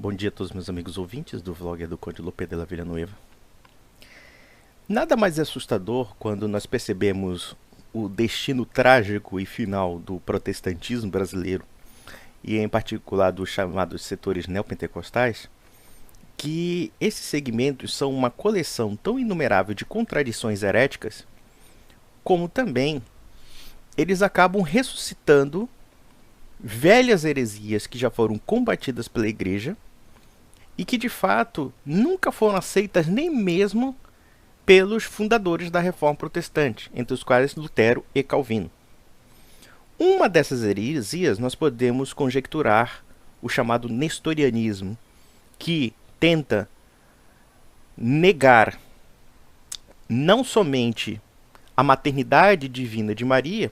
Bom dia a todos meus amigos ouvintes do vlog do Conde Lope de la Villanueva. Nada mais assustador quando nós percebemos o destino trágico e final do protestantismo brasileiro, e em particular dos chamados setores neopentecostais, que esses segmentos são uma coleção tão inumerável de contradições heréticas, como também eles acabam ressuscitando velhas heresias que já foram combatidas pela igreja e que de fato nunca foram aceitas nem mesmo pelos fundadores da Reforma Protestante, entre os quais Lutero e Calvino. Uma dessas heresias nós podemos conjecturar o chamado nestorianismo, que tenta negar não somente a maternidade divina de Maria,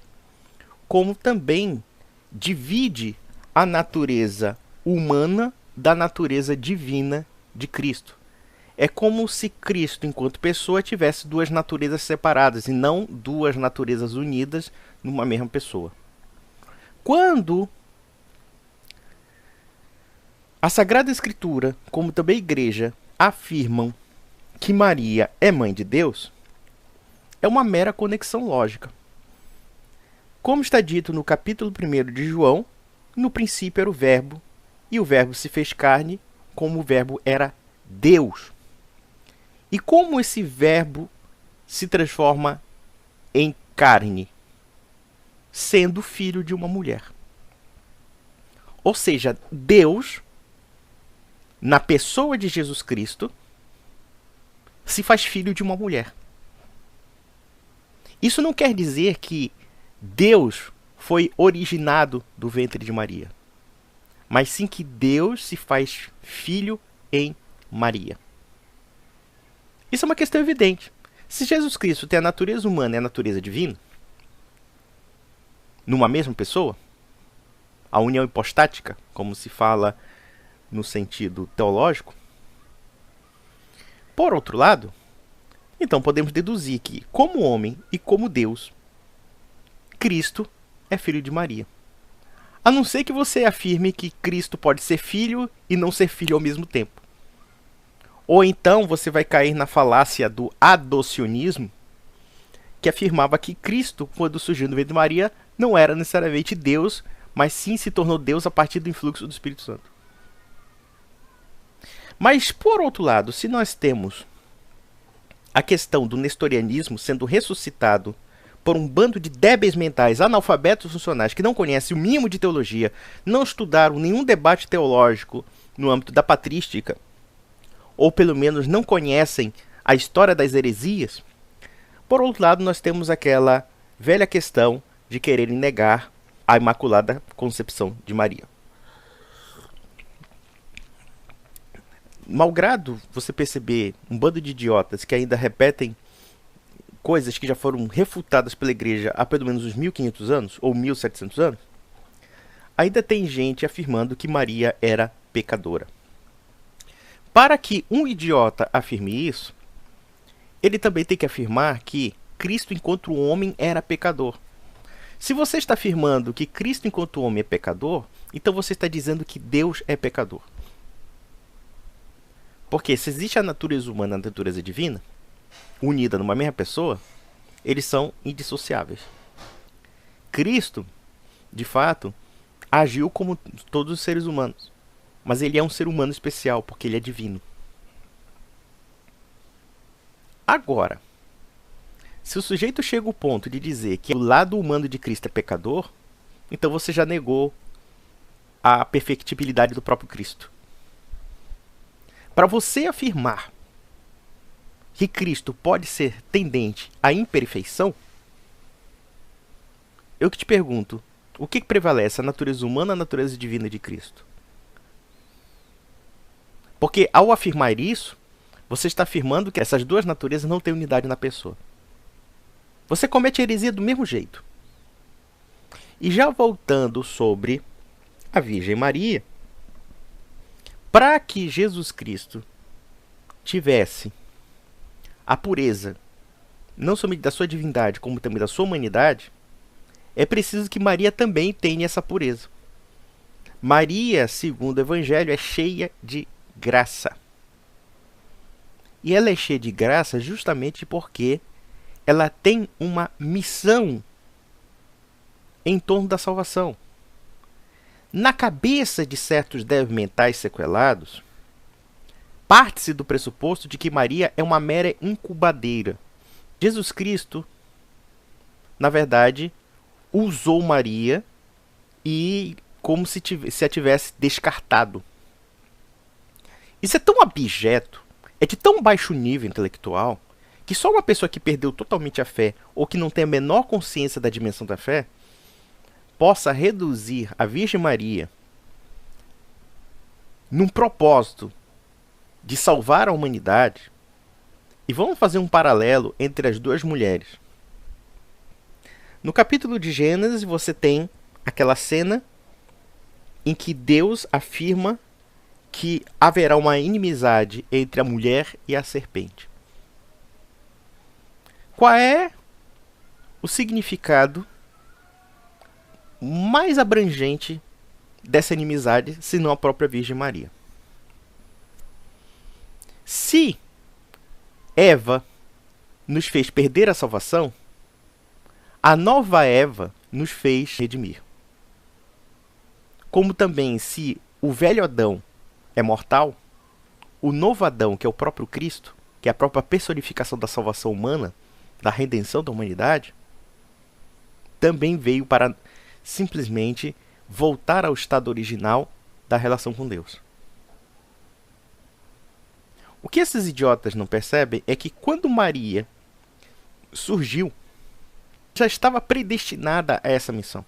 como também divide a natureza humana da natureza divina de Cristo. É como se Cristo, enquanto pessoa, tivesse duas naturezas separadas e não duas naturezas unidas numa mesma pessoa. Quando a Sagrada Escritura, como também a Igreja, afirmam que Maria é mãe de Deus, é uma mera conexão lógica. Como está dito no capítulo 1 de João, no princípio era o Verbo, e o Verbo se fez carne, como o Verbo era Deus. E como esse Verbo se transforma em carne? Sendo filho de uma mulher. Ou seja, Deus, na pessoa de Jesus Cristo, se faz filho de uma mulher. Isso não quer dizer que Deus foi originado do ventre de Maria, mas sim que Deus se faz filho em Maria. Isso é uma questão evidente. Se Jesus Cristo tem a natureza humana e a natureza divina, numa mesma pessoa, a união hipostática, como se fala no sentido teológico, por outro lado, então podemos deduzir que, como homem e como Deus, Cristo é filho de Maria. A não ser que você afirme que Cristo pode ser filho e não ser filho ao mesmo tempo. Ou então você vai cair na falácia do adocionismo, que afirmava que Cristo, quando surgiu no ventre de Maria, não era necessariamente Deus, mas sim se tornou Deus a partir do influxo do Espírito Santo. Mas, por outro lado, se nós temos a questão do nestorianismo sendo ressuscitado por um bando de débeis mentais, analfabetos funcionais, que não conhecem o mínimo de teologia, não estudaram nenhum debate teológico no âmbito da patrística, ou pelo menos não conhecem a história das heresias, por outro lado, nós temos aquela velha questão de quererem negar a Imaculada Concepção de Maria. Malgrado você perceber um bando de idiotas que ainda repetem coisas que já foram refutadas pela igreja há pelo menos uns 1500 anos, ou 1700 anos, ainda tem gente afirmando que Maria era pecadora. Para que um idiota afirme isso, ele também tem que afirmar que Cristo enquanto homem era pecador. Se você está afirmando que Cristo enquanto homem é pecador, então você está dizendo que Deus é pecador. Porque se existe a natureza humana e a natureza divina, unida numa mesma pessoa, eles são indissociáveis. Cristo, de fato, agiu como todos os seres humanos, mas ele é um ser humano especial, porque ele é divino. Agora, se o sujeito chega ao ponto de dizer que o lado humano de Cristo é pecador, então você já negou a perfectibilidade do próprio Cristo. Para você afirmar que Cristo pode ser tendente à imperfeição, eu que te pergunto, o que prevalece, a natureza humana ou a natureza divina de Cristo? Porque ao afirmar isso, você está afirmando que essas duas naturezas não têm unidade na pessoa. Você comete heresia do mesmo jeito. E já voltando sobre a Virgem Maria, para que Jesus Cristo tivesse a pureza, não somente da sua divindade, como também da sua humanidade, é preciso que Maria também tenha essa pureza. Maria, segundo o Evangelho, é cheia de graça. E ela é cheia de graça justamente porque ela tem uma missão em torno da salvação. Na cabeça de certos débeis mentais sequelados, parte-se do pressuposto de que Maria é uma mera incubadeira. Jesus Cristo, na verdade, usou Maria e como se a tivesse descartado. Isso é tão abjeto, é de tão baixo nível intelectual, que só uma pessoa que perdeu totalmente a fé ou que não tem a menor consciência da dimensão da fé possa reduzir a Virgem Maria num propósito de salvar a humanidade. E vamos fazer um paralelo entre as duas mulheres. No capítulo de Gênesis você tem aquela cena em que Deus afirma que haverá uma inimizade entre a mulher e a serpente. Qual é o significado mais abrangente dessa inimizade, senão a própria Virgem Maria? Se Eva nos fez perder a salvação, a nova Eva nos fez redimir. Como também, se o velho Adão é mortal, o novo Adão, que é o próprio Cristo, que é a própria personificação da salvação humana, da redenção da humanidade, também veio para simplesmente voltar ao estado original da relação com Deus. O que esses idiotas não percebem é que quando Maria surgiu, já estava predestinada a essa missão.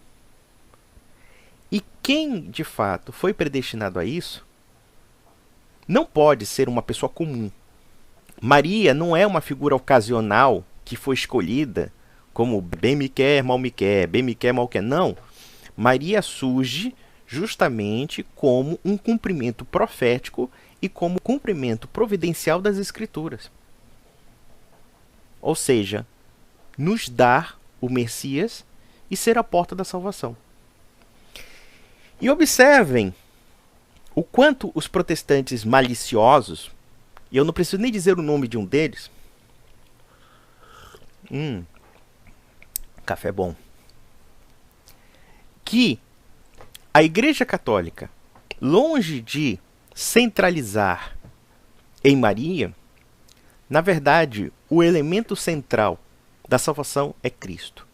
E quem, de fato, foi predestinado a isso, não pode ser uma pessoa comum. Maria não é uma figura ocasional que foi escolhida como bem me quer, mal me quer, bem me quer, mal quer. Não. Maria surge justamente como um cumprimento profético e como cumprimento providencial das Escrituras. Ou seja, nos dar o Messias e ser a porta da salvação. E observem o quanto os protestantes maliciosos, e eu não preciso nem dizer o nome de um deles, café bom, que a Igreja Católica, longe de centralizar em Maria, na verdade, o elemento central da salvação é Cristo.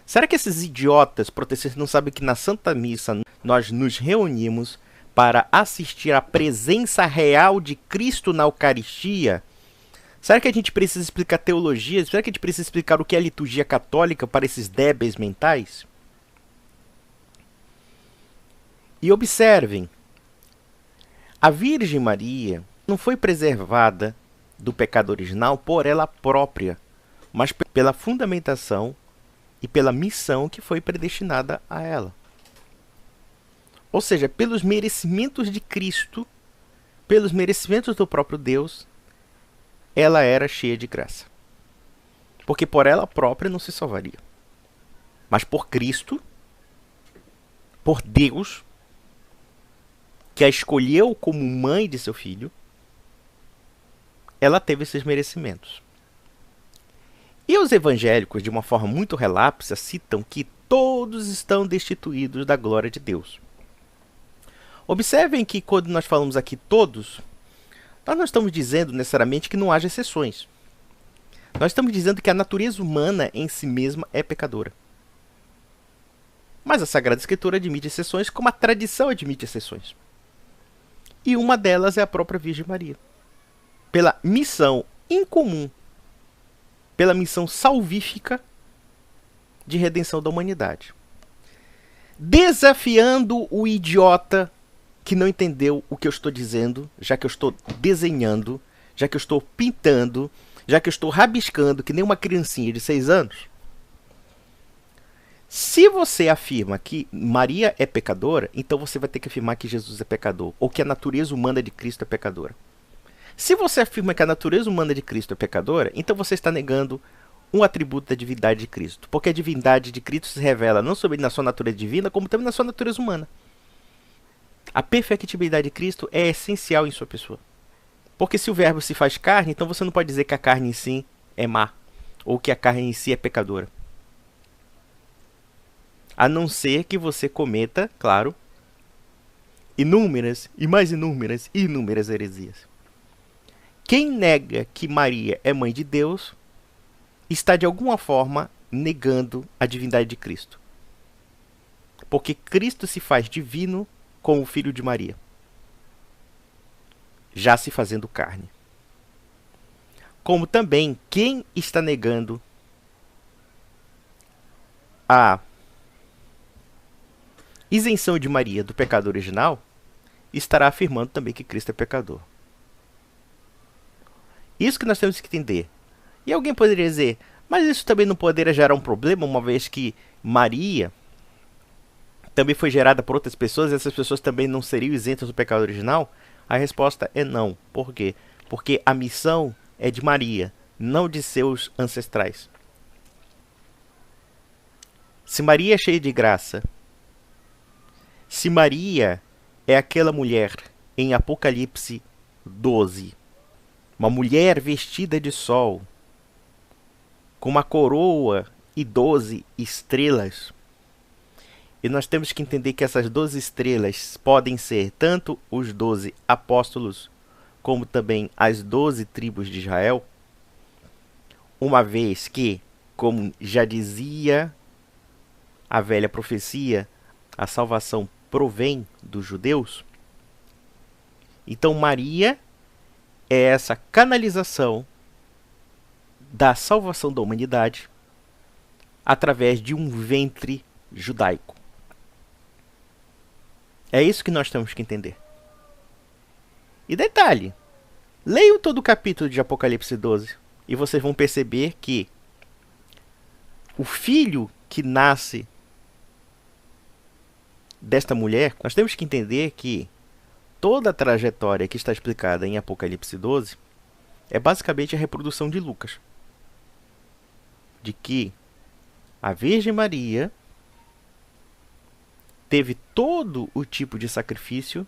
Será que esses idiotas protestantes não sabem que na Santa Missa nós nos reunimos para assistir à presença real de Cristo na Eucaristia? Será que a gente precisa explicar teologia? Será que a gente precisa explicar o que é a liturgia católica para esses débeis mentais? E observem, a Virgem Maria não foi preservada do pecado original por ela própria, mas pela fundamentação e pela missão que foi predestinada a ela. Ou seja, pelos merecimentos de Cristo, pelos merecimentos do próprio Deus, ela era cheia de graça. Porque por ela própria não se salvaria. Mas por Cristo, por Deus, que a escolheu como mãe de seu filho, ela teve esses merecimentos. E os evangélicos, de uma forma muito relapsa, citam que todos estão destituídos da glória de Deus. Observem que quando nós falamos aqui todos, nós não estamos dizendo necessariamente que não haja exceções. Nós estamos dizendo que a natureza humana em si mesma é pecadora. Mas a Sagrada Escritura admite exceções, como a tradição admite exceções. E uma delas é a própria Virgem Maria. Pela missão incomum, pela missão salvífica de redenção da humanidade. Desafiando o idiota que não entendeu o que eu estou dizendo, já que eu estou desenhando, já que eu estou pintando, já que eu estou rabiscando, que nem uma criancinha de 6 anos. Se você afirma que Maria é pecadora, então você vai ter que afirmar que Jesus é pecador, ou que a natureza humana de Cristo é pecadora. Se você afirma que a natureza humana de Cristo é pecadora, então você está negando um atributo da divindade de Cristo, porque a divindade de Cristo se revela não somente na sua natureza divina, como também na sua natureza humana. A perfectibilidade de Cristo é essencial em sua pessoa. Porque se o verbo se faz carne, então você não pode dizer que a carne em si é má, ou que a carne em si é pecadora. A não ser que você cometa, claro, inúmeras e mais inúmeras e inúmeras heresias. Quem nega que Maria é mãe de Deus está de alguma forma negando a divindade de Cristo. Porque Cristo se faz divino com o filho de Maria, já se fazendo carne. Como também quem está negando a isenção de Maria do pecado original estará afirmando também que Cristo é pecador. Isso que nós temos que entender. E alguém poderia dizer, mas isso também não poderia gerar um problema, uma vez que Maria também foi gerada por outras pessoas e essas pessoas também não seriam isentas do pecado original? A resposta é não. Por quê? Porque a missão é de Maria, não de seus ancestrais. Se Maria é cheia de graça, se Maria é aquela mulher em Apocalipse 12, uma mulher vestida de sol, com uma coroa e 12 estrelas, e nós temos que entender que essas 12 estrelas podem ser tanto os 12 apóstolos, como também as 12 tribos de Israel, uma vez que, como já dizia a velha profecia, a salvação provém dos judeus. Então Maria é essa canalização da salvação da humanidade através de um ventre judaico. É isso que nós temos que entender. E detalhe, leiam todo o capítulo de Apocalipse 12 e vocês vão perceber que o filho que nasce desta mulher, nós temos que entender que toda a trajetória que está explicada em Apocalipse 12 é basicamente a reprodução de Lucas. De que a Virgem Maria teve todo o tipo de sacrifício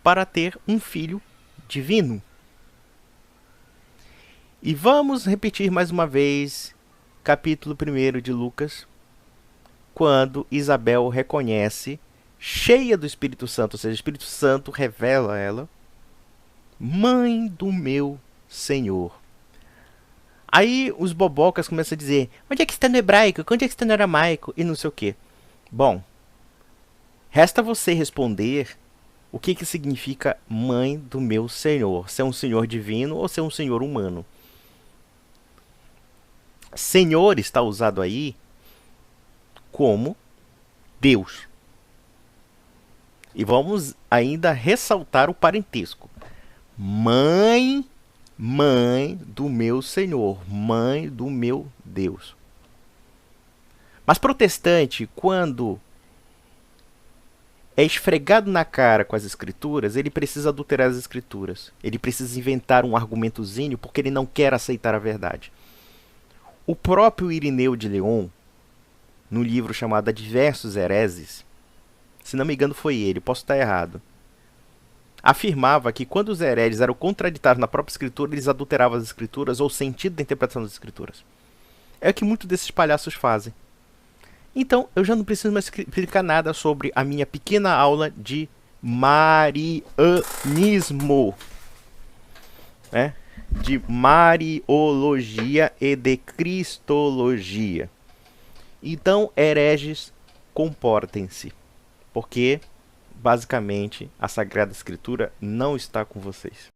para ter um filho divino. E vamos repetir mais uma vez capítulo 1 de Lucas, quando Isabel reconhece, cheia do Espírito Santo, ou seja, o Espírito Santo revela a ela, mãe do meu Senhor. Aí os bobocas começam a dizer, onde é que está no hebraico, onde é que está no aramaico, e não sei o quê. Bom, resta você responder o que significa mãe do meu Senhor, se é um Senhor divino ou se é um Senhor humano. Senhor está usado aí como Deus. E vamos ainda ressaltar o parentesco. Mãe do meu Senhor, mãe do meu Deus. Mas protestante, quando é esfregado na cara com as escrituras, ele precisa adulterar as escrituras. Ele precisa inventar um argumentozinho porque ele não quer aceitar a verdade. O próprio Irineu de León, no livro chamado Diversos Hereses, se não me engano foi ele, posso estar errado, afirmava que quando os hereges eram contraditários na própria escritura, eles adulteravam as escrituras ou o sentido da interpretação das escrituras. É o que muitos desses palhaços fazem. Então, eu já não preciso mais explicar nada sobre a minha pequena aula de marianismo, né? De mariologia e de cristologia. Então, hereges, comportem-se, porque, basicamente, a Sagrada Escritura não está com vocês.